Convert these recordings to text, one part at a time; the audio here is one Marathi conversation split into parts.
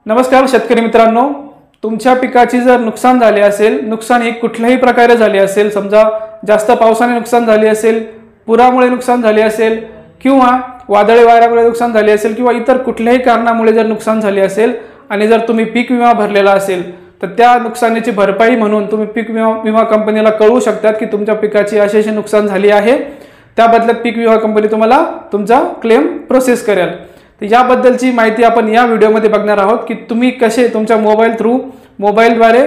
नमस्कार शेतकरी मित्रांनो, तुमच्या पिकाची जर नुकसान झाले असेल, नुकसान ही कुठल्याही प्रकारे झाले असेल, समजा जास्त पावसाने नुकसान झाले असेल, पुरामुळे नुकसान झाले असेल किंवा वादळी वाऱ्यामुळे नुकसान झाले असेल किंवा इतर कुठल्याही कारणामुळे जर नुकसान झाले असेल आणि जर तुम्ही पीक विमा भरलेला असेल तर त्या नुकसानीची भरपाई म्हणून तुम्ही पीक विमा कंपनीला कळवू शकतात की तुमच्या पिकाची अशी नुकसान झाली आहे। त्या बदल्यात पीक विमा कंपनी तुम्हाला तुमचा क्लेम प्रोसेस करेल। तर याबद्दलची माहिती आपण या व्हिडिओमध्ये बघणार आहोत की तुम्ही कसे तुमच्या मोबाईलद्वारे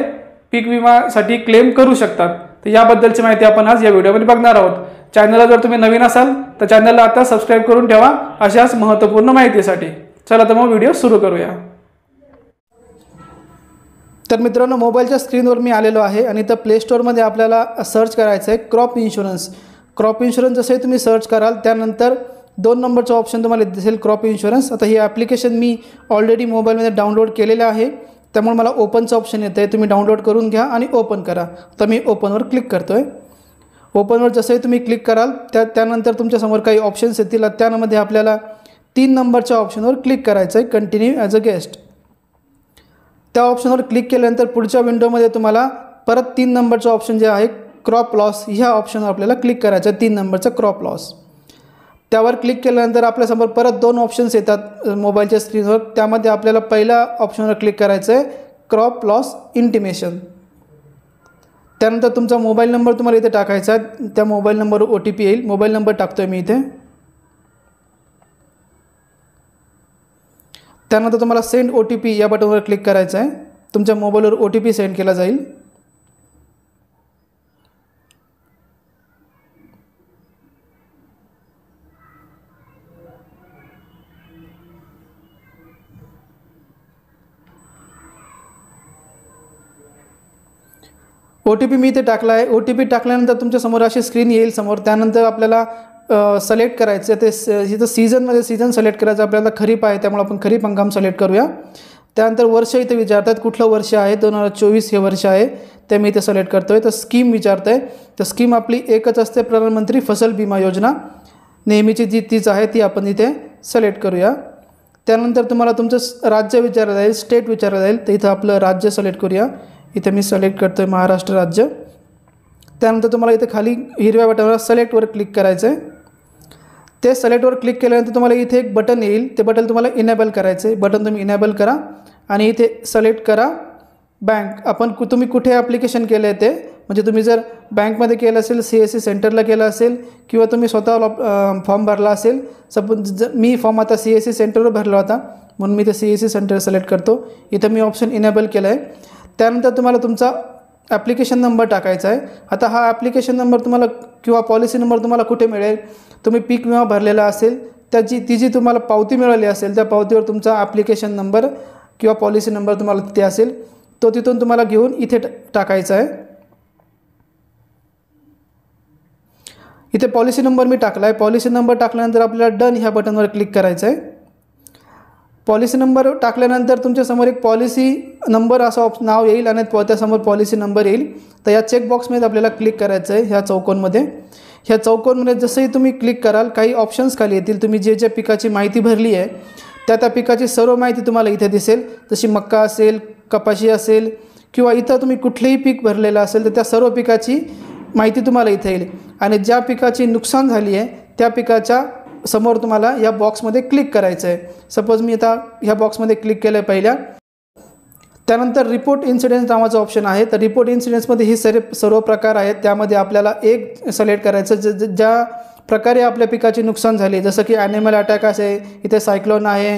पीक विमासाठी क्लेम करू शकतात। तर याबद्दलची माहिती आपण आज या व्हिडिओमध्ये बघणार आहोत। चॅनलला जर तुम्ही नवीन असाल तर चॅनलला आता सबस्क्राइब करून ठेवा अशाच महत्त्वपूर्ण माहितीसाठी। चला तर मग व्हिडिओ सुरू करूया। तर मित्रांनो, मोबाईलच्या स्क्रीनवर मी आलेलो आहे आणि इथं प्ले स्टोअरमध्ये आपल्याला सर्च करायचं आहे क्रॉप इन्शुरन्स। क्रॉप इन्शुरन्स जसे तुम्ही सर्च कराल त्यानंतर 2 नंबरचा ऑप्शन तुम्हाला दिसेल क्रॉप इन्शुरन्स। आता ही ॲप्लिकेशन मी ऑलरेडी मोबाईलमध्ये डाउनलोड केलेलं आहे, त्यामुळे मला ओपनचं ऑप्शन येतं आहे। तुम्ही डाउनलोड करून घ्या आणि ओपन करा। तर मी ओपनवर क्लिक करतो आहे। ओपनवर जसंही तुम्ही क्लिक कराल त्यानंतर तुमच्यासमोर काही ऑप्शन्स येतील। त्यामध्ये आपल्याला 3 नंबरच्या ऑप्शनवर क्लिक करायचं आहे, कंटिन्यू ॲज अ गेस्ट। त्या ऑप्शनवर क्लिक केल्यानंतर पुढच्या विंडोमध्ये तुम्हाला परत 3 नंबरचा ऑप्शन जे आहे क्रॉप लॉस, ह्या ऑप्शनवर आपल्याला क्लिक करायचं आहे, 3 नंबरचा क्रॉप लॉस। त्यावर क्लिक केल्यानंतर आपल्यासमोर परत 2 ऑप्शन्स येतात मोबाईलच्या स्क्रीनवर। त्यामध्ये आपल्याला पहिल्या ऑप्शनवर क्लिक करायचं आहे क्रॉप लॉस इंटिमेशन। त्यानंतर तुमचा मोबाईल नंबर तुम्हाला इथे टाकायचा आहे। त्या मोबाईल नंबरवर OTP येईल। मोबाईल नंबर टाकतो आहे मी इथे। त्यानंतर तुम्हाला सेंड OTP या बटनवर क्लिक करायचं आहे। तुमच्या मोबाईलवर OTP सेंड केला जाईल। OTP मी इथे टाकला आहे। OTP टाकल्यानंतर तुमच्यासमोर अशी स्क्रीन येईल समोर। त्यानंतर आपल्याला सिलेक्ट करायचं ते इथं सीझन सिलेक्ट करायचं आपल्याला। खरीप आहे त्यामुळे आपण खरीप हंगाम सिलेक्ट करूया। त्यानंतर वर्ष इथे विचारतात कुठलं वर्ष आहे, 2024 हे वर्ष आहे, ते मी इथे सिलेक्ट करतो आहे। तर स्कीम विचारतं आहे, तर स्कीम आपली एकच असते, प्रधानमंत्री फसल बीमा योजना। नेहमीची तीच आहे, ती आपण इथे सिलेक्ट करूया। त्यानंतर तुम्हाला तुमचं राज्य विचारलं जाईल, स्टेट विचारलं जाईल, तर इथं आपलं राज्य सिलेक्ट करूया। इथे मी सिलेक्ट करतो आहे महाराष्ट्र राज्य। त्यानंतर तुम्हाला इथे खाली हिरव्या बटनवर सिलेक्टवर क्लिक करायचं आहे। ते सिलेक्टवर क्लिक केल्यानंतर तुम्हाला इथे एक बटन येईल, ते बटन तुम्हाला इनेबल करायचं आहे। बटन तुम्ही इनेबल करा आणि इथे सिलेक्ट करा बँक। तुम्ही कुठे ॲप्लिकेशन केलं आहे ते, म्हणजे तुम्ही जर बँकमध्ये केलं असेल, CSC सेंटरला केलं असेल किंवा तुम्ही स्वतः फॉर्म भरला असेल। सपोज मी फॉर्म आता CSC सेंटरवर भरला होता म्हणून मी ते CSC सेंटर सिलेक्ट करतो। इथं मी ऑप्शन इनेबल केलं आहे। त्यानंतर तुम्हाला तुमचा ॲप्लिकेशन नंबर टाकायचा आहे। आता हा ॲप्लिकेशन नंबर तुम्हाला किंवा पॉलिसी नंबर तुम्हाला कुठे मिळेल, तुम्ही पीक विमा भरलेला असेल ती जी तुम्हाला पावती मिळाली असेल त्या पावतीवर तुमचा ॲप्लिकेशन नंबर किंवा पॉलिसी नंबर तुम्हाला तिथे असेल, तो तिथून तुम्हाला घेऊन इथे टाकायचा आहे। इथे पॉलिसी नंबर मी टाकला आहे। पॉलिसी नंबर टाकल्यानंतर आपल्याला डन ह्या बटनवर क्लिक करायचं आहे। पॉलिसी नंबर टाकल्यानंतर तुमच्यासमोर एक पॉलिसी नंबर असं नाव येईल आणि त्यासमोर पॉलिसी नंबर येईल। तर या चेकबॉक्समध्ये आपल्याला क्लिक करायचं आहे, ह्या चौकोनमध्ये। ह्या चौकोनमध्ये जसंही तुम्ही क्लिक कराल काही ऑप्शन्स खाली येतील। तुम्ही जे पिकाची माहिती भरली आहे त्या पिकाची सर्व माहिती तुम्हाला इथे दिसेल। जशी मक्का असेल, कपाशी असेल किंवा इथं तुम्ही कुठलेही पीक भरलेलं असेल तर त्या सर्व पिकाची माहिती तुम्हाला इथे येईल। आणि ज्या पिकाची नुकसान झाली आहे त्या पिकाच्या समोर तुम्हाला या बॉक्समध्ये क्लिक करायचं आहे। सपोज मी आता ह्या बॉक्समध्ये क्लिक केलं आहे पहिल्या। त्यानंतर रिपोर्ट इन्सिडेंट्स नावाचं ऑप्शन आहे। तर रिपोर्ट इन्सिडेंट्समध्ये ही सर्व प्रकार आहेत, त्यामध्ये आपल्याला एक सिलेक्ट करायचं ज्या प्रकारे आपल्या पिकाची नुकसान झाली, जसं की ॲनिमल अटॅक आहे, इथे सायक्लोन आहे,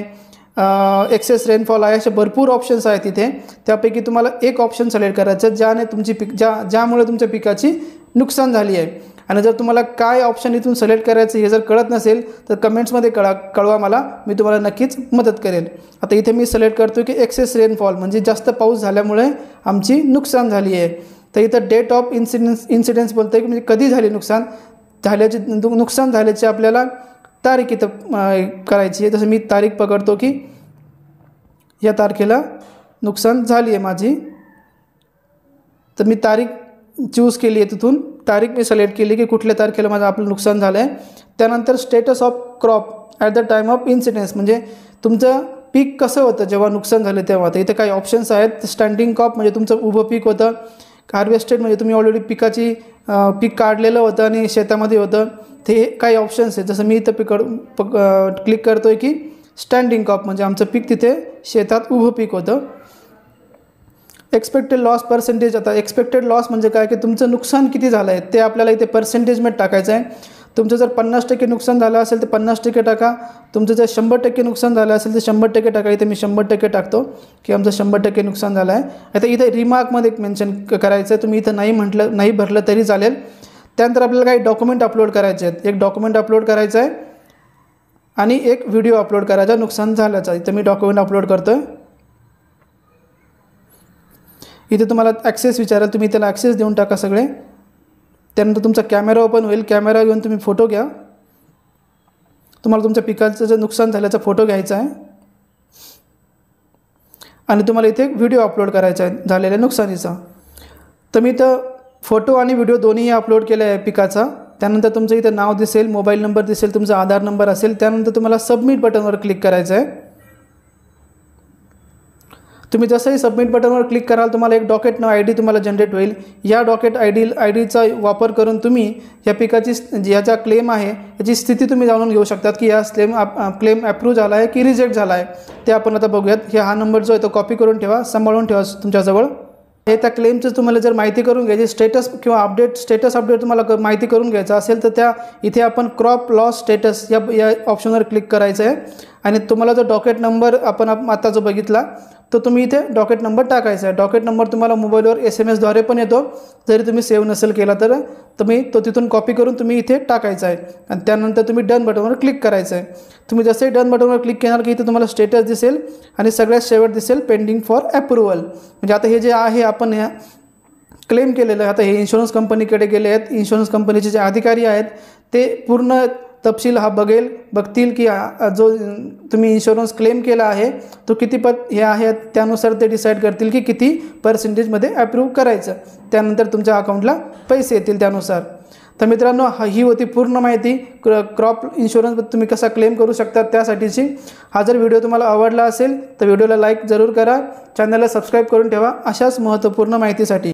एक्सेस रेनफॉल आहे, असे भरपूर ऑप्शन्स आहेत इथे। त्यापैकी तुम्हाला एक ऑप्शन सिलेक्ट करायचं ज्यामुळे तुमच्या पिकाची नुकसान झाली आहे। आणि जर तुम्हाला काय ऑप्शन इथून सिलेक्ट करायचं हे जर कळत नसेल तर कमेंट्समध्ये कळवा मला, मी तुम्हाला नक्कीच मदत करेल। आता इथे मी सिलेक्ट करतो की एक्सेस रेनफॉल म्हणजे जास्त पाऊस झाल्यामुळे आमची नुकसान झाली आहे। तर इथं डेट ऑफ इन्सिडेंट्स बोलतं आहे की म्हणजे कधी झाली नुकसान झाल्याची आपल्याला तारीख इथं करायची आहे। जसं मी तारीख पकडतो की या तारखेला नुकसान झाली आहे माझी, तर मी तारीख चूज केली आहे। तिथून तारीख मी सिलेक्ट केली की कुठल्या तारखेला माझं आपलं नुकसान झालं आहे। त्यानंतर status of crop at the time of incidents म्हणजे तुमचं पीक कसं होतं जेव्हा नुकसान झालं तेव्हा. तर इथे काही ऑप्शन्स आहेत. स्टँडिंग क्रॉप म्हणजे तुमचं उभं पीक होतं. हार्वेस्टेड म्हणजे तुम्ही ऑलरेडी पीक काढलेलं होतं आणि शेतामध्ये होतं. ते काही ऑप्शन्स आहेत. जसं मी इथं क्लिक करतो आहे की स्टँडिंग क्रॉप म्हणजे आमचं पीक तिथे शेतात उभं पीक होतं. Expected loss percentage. आता एक्सपेक्टेड लॉस म्हणजे काय की तुमचं नुकसान किती झालं आहे ते आपल्याला इथे पर्सेंटेजमध्ये टाकायचं आहे. तुमचं जर 50% नुकसान झालं असेल तर 50% टाका. तुमचं जर 100% नुकसान झालं असेल तर 100% टाका. इथे मी 100% टाकतो की आमचं 100% नुकसान झालं आहे. आता इथे रिमार्कमध्ये मेन्शन करायचं आहे. तुम्ही इथं नाही भरलं तरी चालेल. त्यानंतर आपल्याला काही डॉक्युमेंट अपलोड करायचे आहेत. एक डॉक्युमेंट अपलोड करायचं आहे आणि एक व्हिडिओ अपलोड करायचा नुकसान झाल्याचा. इथं मी डॉक्युमेंट अपलोड करतो आहे. इथे तुम्हाला ॲक्सेस विचाराल, तुम्ही त्याला ॲक्सेस देऊन टाका सगळे. त्यानंतर तुमचा कॅमेरा ओपन होईल. कॅमेरा घेऊन तुम्ही फोटो घ्या. तुम्हाला तुमच्या पिकाचं जे नुकसान झाल्याचा फोटो घ्यायचा आहे आणि तुम्हाला इथे एक व्हिडिओ अपलोड करायचा आहे झालेल्या नुकसानीचा. तर मी इथं फोटो आणि व्हिडिओ दोन्हीही अपलोड केला आहे पिकाचा. त्यानंतर तुमचं इथं नाव दिसेल, मोबाईल नंबर दिसेल, तुमचा आधार नंबर असेल. त्यानंतर तुम्हाला सबमिट बटनवर क्लिक करायचं आहे. तुम्ही जसंही सबमिट बटनवर क्लिक कराल तुम्हाला एक डॉकेट आय डी तुम्हाला जनरेट होईल. या डॉकेट आय डीचा वापर करून तुम्ही या पिकाची याचा क्लेम आहे याची स्थिती तुम्ही जाणून घेऊ शकतात की या क्लेम अप्रूव्ह झाला आहे की रिजेक्ट झाला आहे ते आपण आता बघूयात. हा नंबर जो आहे तो कॉपी करून ठेवा, सांभाळून ठेवा तुमच्याजवळ. हे त्या क्लेमचं तुम्हाला जर माहिती करून घ्यायची स्टेटस किंवा स्टेटस अपडेट तुम्हाला माहिती करून घ्यायचं असेल तर इथे आपण क्रॉप लॉस स्टेटस या ऑप्शनवर क्लिक करायचं आहे आणि तुम्हाला जो डॉकेट नंबर आपण आता जो बघितला तो तुम्ही इथे डॉकेट नंबर टाकायचा आहे. डॉकेट नंबर तुम्हाला मोबाईलवर SMS द्वारे पण येतो. जरी तुम्ही सेव्ह नसेल केला तर तुम्ही तो तिथून कॉपी करून तुम्ही इथे टाकायचा आहे आणि त्यानंतर तुम्ही डन बटनवर क्लिक करायचं आहे. तुम्ही जसे डन बटनवर क्लिक केणार की इथे तुम्हाला स्टेटस दिसेल आणि सगळ्यात शेवट दिसेल पेंडिंग फॉर अप्रुव्हल. म्हणजे आता हे जे आहे आपण क्लेम केलेलं आहे. आता हे इन्शुरन्स कंपनीकडे गेले आहेत. इन्शुरन्स कंपनीचे जे अधिकारी आहेत ते पूर्ण तपशील बघतील की जो तुम्ही इन्शुरन्स क्लेम केला आहे तो किती हे आहे त्यानुसार ते डिसाईड करतील की किती पर्सेंटेजमध्ये अप्रूव्ह करायचं. त्यानंतर तुमच्या अकाउंटला पैसे येतील त्यानुसार. तर मित्रांनो ही होती पूर्ण माहिती क्रॉप इन्शुरन्स तुम्ही कसा क्लेम करू शकता त्यासाठीची. हा जर व्हिडिओ तुम्हाला आवडला असेल तर व्हिडिओला लाईक जरूर करा. चॅनलला सबस्क्राईब करून ठेवा अशाच महत्त्वपूर्ण माहितीसाठी.